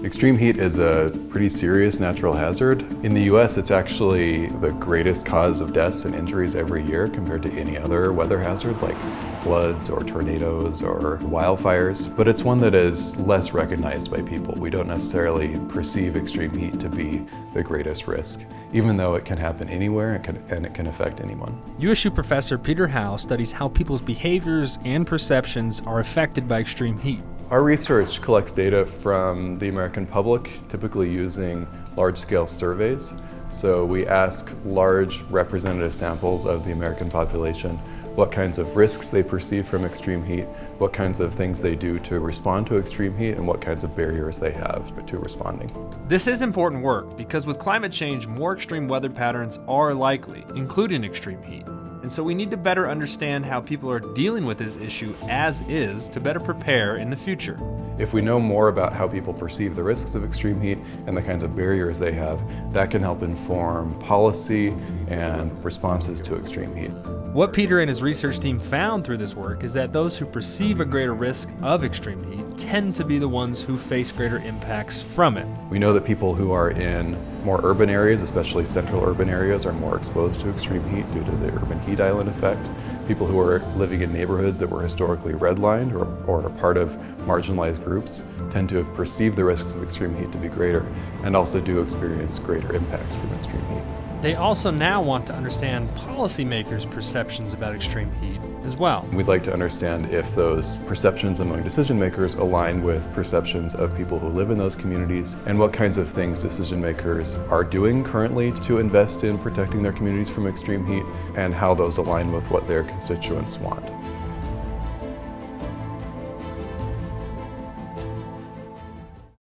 Extreme heat is a pretty serious natural hazard. In the US, it's actually the greatest cause of deaths and injuries every year compared to any other weather hazard like floods or tornadoes or wildfires, but it's one that is less recognized by people. We don't necessarily perceive extreme heat to be the greatest risk, even though it can happen anywhere and it can affect anyone. USU professor Peter Howe studies how people's behaviors and perceptions are affected by extreme heat. Our research collects data from the American public, typically using large-scale surveys. So we ask large representative samples of the American population what kinds of risks they perceive from extreme heat, what kinds of things they do to respond to extreme heat, and what kinds of barriers they have to responding. This is important work because with climate change, more extreme weather patterns are likely, including extreme heat. And so we need to better understand how people are dealing with this issue as is to better prepare in the future. If we know more about how people perceive the risks of extreme heat and the kinds of barriers they have, that can help inform policy and responses to extreme heat. What Peter and his research team found through this work is that those who perceive a greater risk of extreme heat tend to be the ones who face greater impacts from it. We know that people who are in more urban areas, especially central urban areas, are more exposed to extreme heat due to the urban heat island effect. People who are living in neighborhoods that were historically redlined or are part of marginalized groups tend to perceive the risks of extreme heat to be greater and also do experience greater impacts from extreme heat. They also now want to understand policymakers' perceptions about extreme heat as well. We'd like to understand if those perceptions among decision makers align with perceptions of people who live in those communities and what kinds of things decision makers are doing currently to invest in protecting their communities from extreme heat and how those align with what their constituents want.